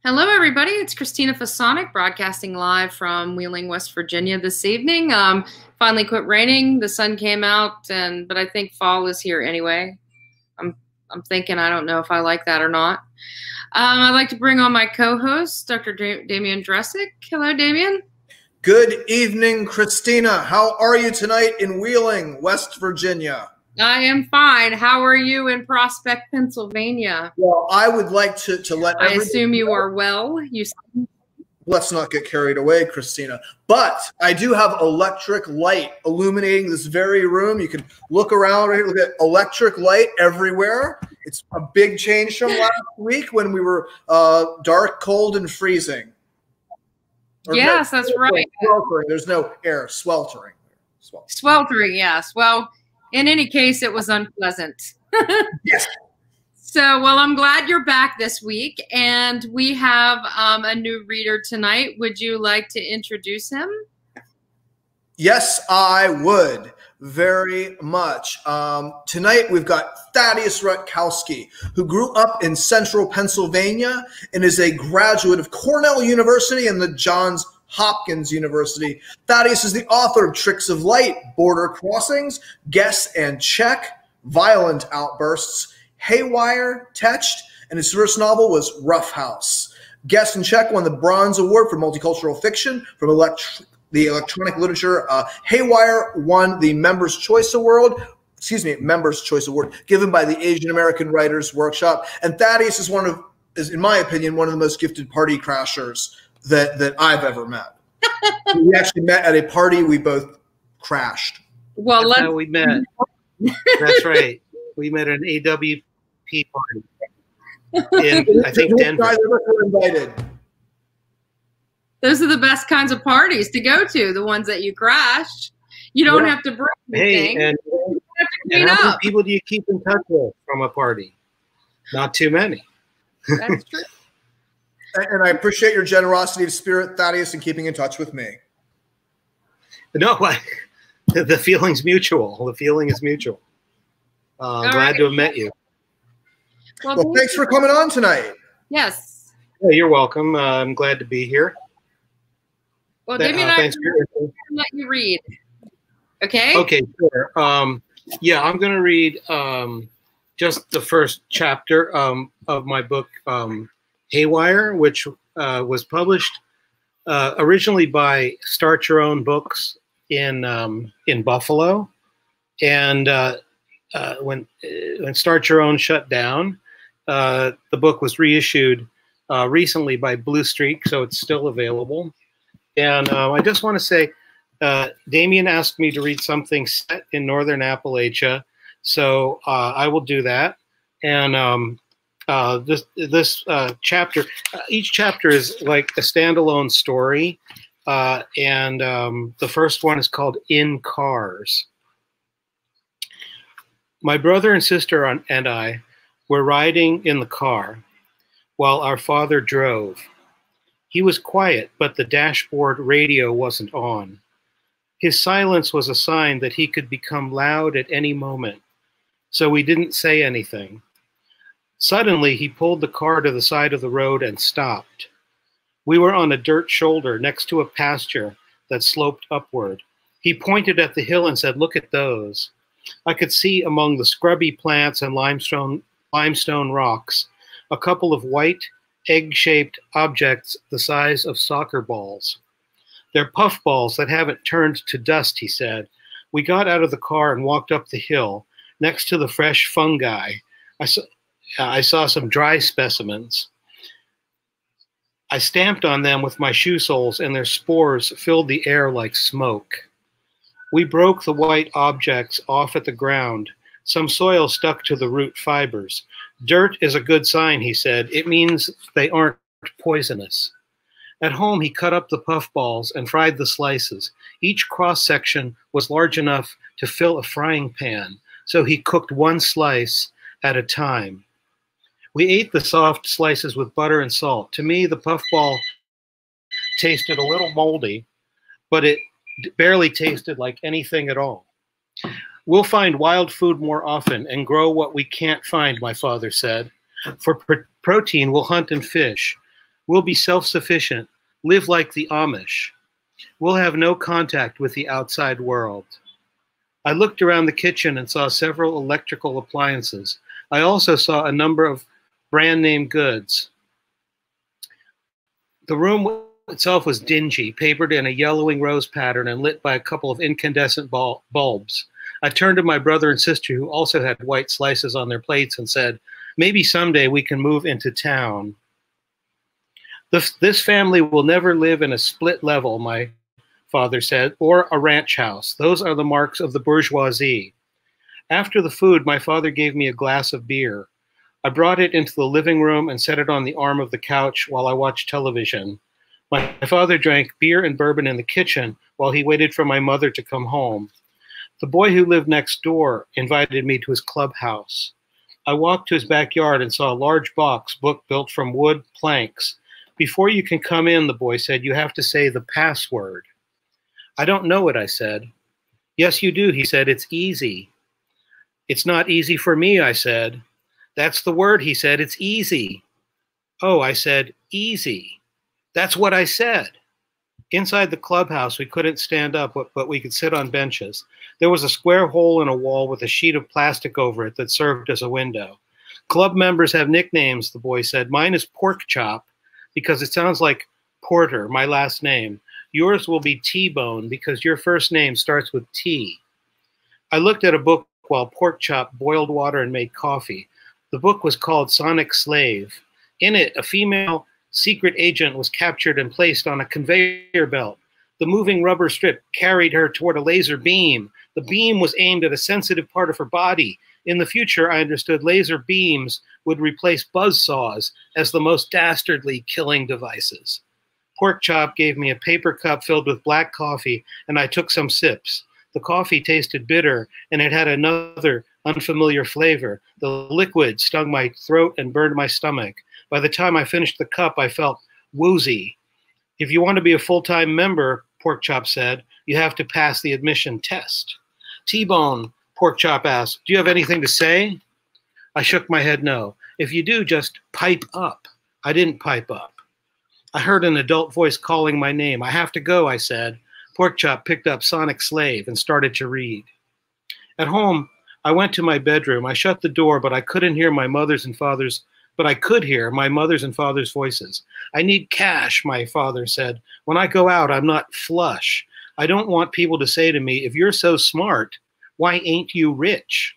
Hello, everybody. It's Christina Fasonic broadcasting live from Wheeling, West Virginia this evening. Finally quit raining. The sun came out, but I think fall is here anyway. I'm thinking I don't know if I like that or not. I'd like to bring on my co-host, Dr. Damian Dressick. Hello, Damian. Good evening, Christina. How are you tonight in Wheeling, West Virginia? I am fine. How are you in Prospect, Pennsylvania? Well, I would like to let I assume you are well. Let's not get carried away, Christina. But I do have electric light illuminating this very room. You can look around right here. Look at electric light everywhere. It's a big change from last week when we were dark, cold, and freezing. Yes, that's right. Sweltering. There's no air. Sweltering. Sweltering, yes. Well, in any case, it was unpleasant. Yes. So, well, I'm glad you're back this week, and we have a new reader tonight. Would you like to introduce him? Yes, I would very much. Tonight, we've got Thaddeus Rutkowski, who grew up in central Pennsylvania and is a graduate of Cornell University and the Johns Hopkins University. Thaddeus is the author of Tricks of Light, Border Crossings, Guess and Check, Violent Outbursts, Haywire, Tetched, and his first novel was Roughhouse. Guess and Check won the Bronze Award for Multicultural Fiction from the Electronic Literature. Haywire won the Members' Choice Award given by the Asian American Writers Workshop. And Thaddeus is, in my opinion, one of the most gifted party crashers that I've ever met. We actually met at a party. We both crashed. Well, that's how we met. That's right. We met at an AWP party in, I think, Denver. Invited. Those are the best kinds of parties to go to, the ones that you crashed. You don't have to bring anything. Hey, and how many people do you keep in touch with from a party? Not too many. That's true. And I appreciate your generosity of spirit, Thaddeus, in keeping in touch with me. No, the feeling's mutual. The feeling is mutual. Glad to have met you. Well, thanks for coming on tonight. Yes. Yeah, you're welcome. I'm glad to be here. Well, Damien, I'm going to let you read. Okay? Okay, sure. Yeah, I'm going to read just the first chapter of my book, Haywire, which was published originally by Start Your Own Books in Buffalo, and when Start Your Own shut down, the book was reissued recently by Blue Streak, so it's still available. And I just want to say, Damien asked me to read something set in Northern Appalachia, so I will do that. And this chapter, each chapter is like a standalone story, and the first one is called In Cars. My brother and sister and I were riding in the car while our father drove. He was quiet, but the dashboard radio wasn't on. His silence was a sign that he could become loud at any moment, so we didn't say anything. Suddenly, he pulled the car to the side of the road and stopped. We were on a dirt shoulder next to a pasture that sloped upward. He pointed at the hill and said, "Look at those." I could see among the scrubby plants and limestone rocks a couple of white, egg-shaped objects the size of soccer balls. "They're puffballs that haven't turned to dust," he said. We got out of the car and walked up the hill next to the fresh fungi. I saw some dry specimens. I stamped on them with my shoe soles, and their spores filled the air like smoke. We broke the white objects off at the ground. Some soil stuck to the root fibers. "Dirt is a good sign," he said. "It means they aren't poisonous." At home, he cut up the puffballs and fried the slices. Each cross-section was large enough to fill a frying pan, so he cooked one slice at a time. We ate the soft slices with butter and salt. To me, the puffball tasted a little moldy, but it barely tasted like anything at all. "We'll find wild food more often and grow what we can't find," my father said. "For protein, we'll hunt and fish. We'll be self-sufficient, live like the Amish. We'll have no contact with the outside world. I looked around the kitchen and saw several electrical appliances. I also saw a number of brand name goods. The room itself was dingy, papered in a yellowing rose pattern and lit by a couple of incandescent bulbs. I turned to my brother and sister, who also had white slices on their plates, and said, maybe someday we can move into town. This family will never live in a split level, my father said, or a ranch house. Those are the marks of the bourgeoisie. After the food, my father gave me a glass of beer. I brought it into the living room and set it on the arm of the couch while I watched television. My father drank beer and bourbon in the kitchen while he waited for my mother to come home. The boy who lived next door invited me to his clubhouse. I walked to his backyard and saw a large book built from wood planks. Before you can come in, the boy said, you have to say the password. I don't know it, I said. Yes, you do, he said. It's easy. It's not easy for me, I said. That's the word, he said. It's easy. Oh, I said, easy. That's what I said. Inside the clubhouse, we couldn't stand up, but we could sit on benches. There was a square hole in a wall with a sheet of plastic over it that served as a window. Club members have nicknames, the boy said. Mine is Pork Chop because it sounds like Porter, my last name. Yours will be T-Bone because your first name starts with T. I looked at a book while Pork Chop boiled water and made coffee. The book was called Sonic Slave. In it, a female secret agent was captured and placed on a conveyor belt. The moving rubber strip carried her toward a laser beam. The beam was aimed at a sensitive part of her body. In the future, I understood laser beams would replace buzzsaws as the most dastardly killing devices. Pork Chop gave me a paper cup filled with black coffee, and I took some sips. The coffee tasted bitter, and it had another unfamiliar flavor. The liquid stung my throat and burned my stomach. By the time I finished the cup, I felt woozy. If you want to be a full-time member, Pork Chop said, you have to pass the admission test. T-Bone, Pork Chop asked, do you have anything to say? I shook my head no. If you do, just pipe up. I didn't pipe up. I heard an adult voice calling my name. I have to go, I said. Pork Chop picked up Sonic Slave and started to read. At home, I went to my bedroom. I shut the door, but I couldn't hear my mother's and father's I could hear my mother's and father's voices. I need cash, my father said. When I go out, I'm not flush. I don't want people to say to me, if you're so smart, why ain't you rich?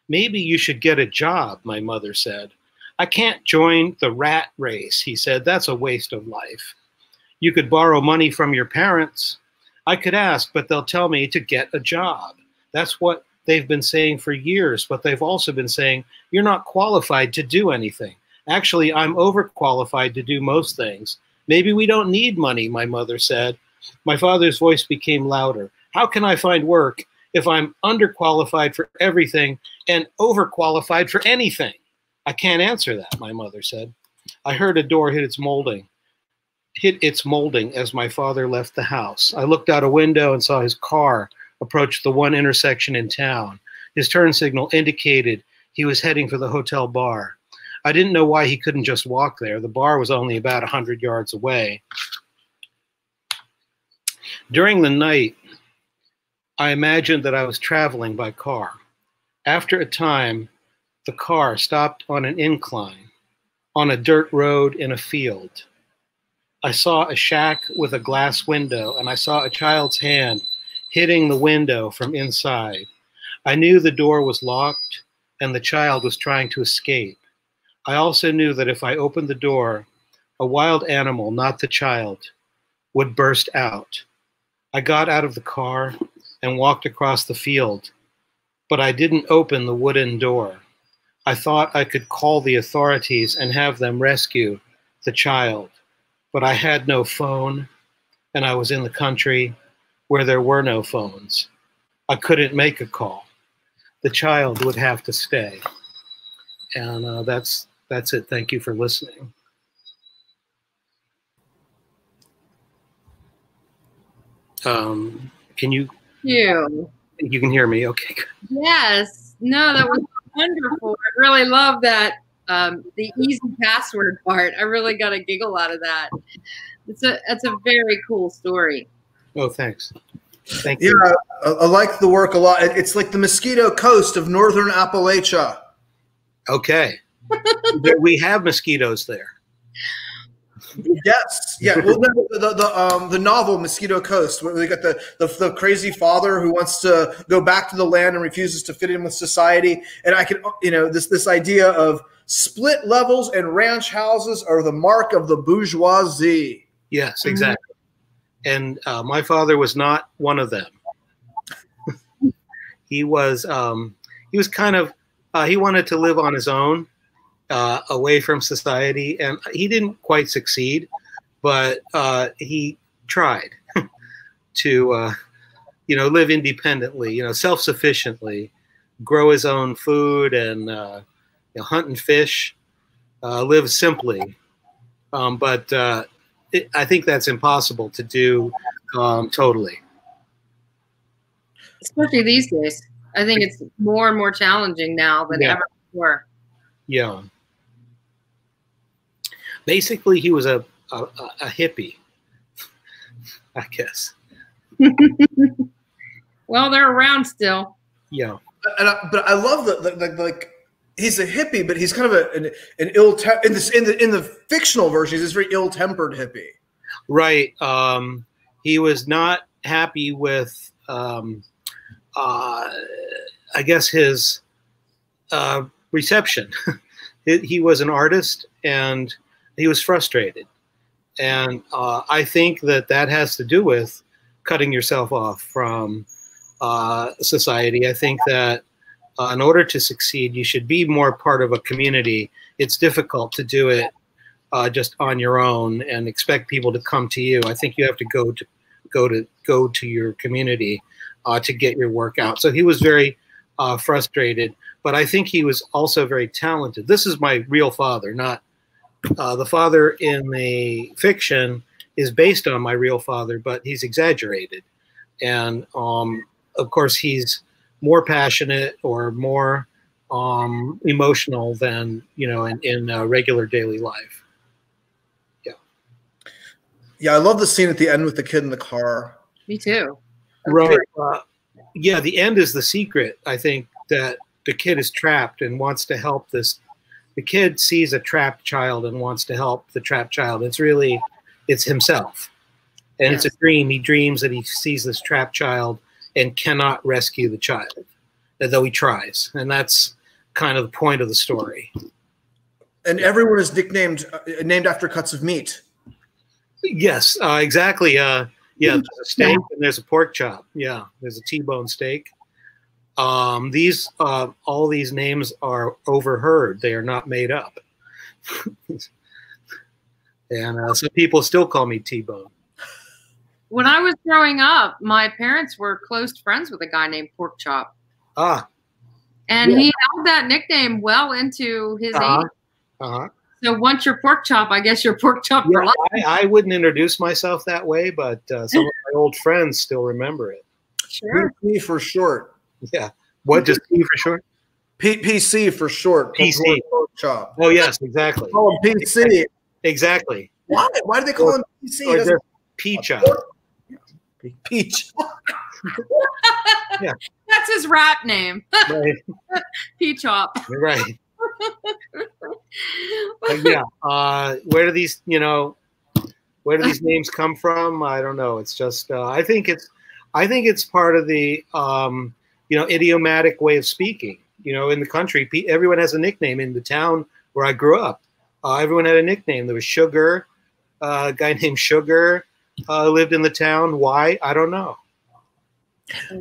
Maybe you should get a job, my mother said. I can't join the rat race, he said. That's a waste of life. You could borrow money from your parents. I could ask, but they'll tell me to get a job. That's what they've been saying for years, but they've also been saying, you're not qualified to do anything. Actually, I'm overqualified to do most things. Maybe we don't need money, my mother said. My father's voice became louder. How can I find work if I'm underqualified for everything and overqualified for anything? I can't answer that, my mother said. I heard a door hit its molding as my father left the house. I looked out a window and saw his car approach the one intersection in town. His turn signal indicated he was heading for the hotel bar. I didn't know why he couldn't just walk there. The bar was only about 100 yards away. During the night, I imagined that I was traveling by car. After a time, the car stopped on an incline, on a dirt road in a field. I saw a shack with a glass window, and I saw a child's hand hitting the window from inside. I knew the door was locked, and the child was trying to escape. I also knew that if I opened the door, a wild animal, not the child, would burst out. I got out of the car and walked across the field, but I didn't open the wooden door. I thought I could call the authorities and have them rescue the child, but I had no phone, and I was in the country where there were no phones. I couldn't make a call. The child would have to stay. And that's it. Thank you for listening. Can you? You can hear me. Okay. Yes. No, that was wonderful. I really love that the easy password part. I really got a giggle out of that. It's a very cool story. Oh, thanks. Thank you. Yeah, I like the work a lot. It's like the Mosquito Coast of northern Appalachia. Okay. We have mosquitoes there. Yes. Yeah. Well, the novel Mosquito Coast, where we got the crazy father who wants to go back to the land and refuses to fit in with society. And I can, this idea of split levels and ranch houses are the mark of the bourgeoisie. Yes, exactly. And my father was not one of them. He was kind of, he wanted to live on his own, away from society, and he didn't quite succeed, but he tried to, live independently, self-sufficiently, grow his own food, and hunt and fish, live simply. But I think that's impossible to do totally. Especially these days. I think it's more and more challenging now than ever before. Yeah. Basically, he was a hippie, I guess. Well, they're around still. Yeah. But I love like he's a hippie, but he's kind of an ill in the fictional version. He's this very ill-tempered hippie. Right. He was not happy with, I guess, his reception. He was an artist, and he was frustrated. And I think that has to do with cutting yourself off from society. I think that in order to succeed, you should be more part of a community. It's difficult to do it just on your own and expect people to come to you. I think you have to go to your community to get your work out. So he was very frustrated, but I think he was also very talented. This is my real father, not the father in the fiction is based on my real father, but he's exaggerated. And of course, he's more passionate or more emotional than, in regular daily life. Yeah. Yeah, I love the scene at the end with the kid in the car. Me too. Right. Yeah, the end is the secret. I think that the kid is trapped and wants to help this. The kid sees a trapped child and wants to help the trapped child. It's himself. And It's a dream. He dreams that he sees this trapped child and cannot rescue the child, though he tries. And that's kind of the point of the story. And everyone is named after cuts of meat. Yes, exactly. Yeah, there's a steak and there's a pork chop. Yeah, there's a T-bone steak. All these names are overheard. They are not made up. And so people still call me T-bone. When I was growing up, my parents were close friends with a guy named Pork Chop. Ah. And he held that nickname well into his age. Uh-huh. So once you're Pork Chop, I guess you're Pork Chop for life. I wouldn't introduce myself that way, but some of my old friends still remember it. Sure. PC for short. Yeah. What does P for short? PC for short. PC. Pork Chop. Oh, yes, exactly. Call him PC. Exactly. Why? Why do they call him PC? P-Chop. Peach. Yeah. That's his rap name. Right. P-Chop. Right. Yeah. Where do these names come from? I don't know. It's just I think it's part of the idiomatic way of speaking. In the country, everyone has a nickname. In the town where I grew up, everyone had a nickname. There was Sugar, a guy named Sugar lived in the town. Why? I don't know.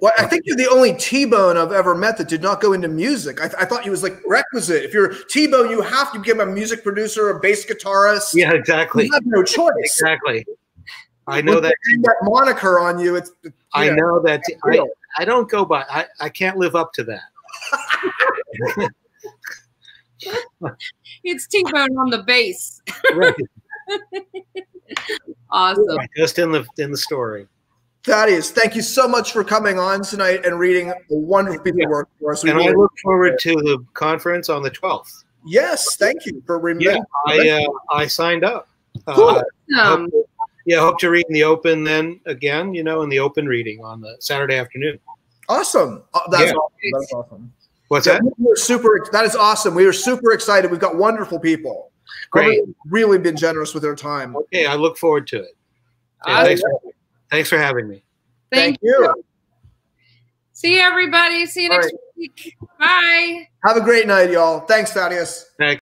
Well, I think you're the only T-Bone I've ever met that did not go into music. I thought he was like requisite. If you're T-Bone, you have to become a music producer, a bass guitarist. Yeah, exactly. You have no choice. Exactly. I know that moniker on you. I know that. I don't go by. I can't live up to that. It's T-Bone on the bass. Right. Awesome. Just in the story. Thaddeus, thank you so much for coming on tonight and reading a wonderful piece of work for us. And I look forward to the conference on the 12th. Yes, thank you for remembering. Yeah, I signed up. Cool. Hope to read in the open then again, in the open reading on the Saturday afternoon. Awesome. That's awesome. That's awesome. What's that? That is awesome. We are super excited. We've got wonderful people. Great. Really been generous with their time. Okay, I look forward to it. Yeah, thanks for having me. Thank you. See you, everybody. See you next week. Bye. Have a great night, y'all. Thanks, Thaddeus. Thanks.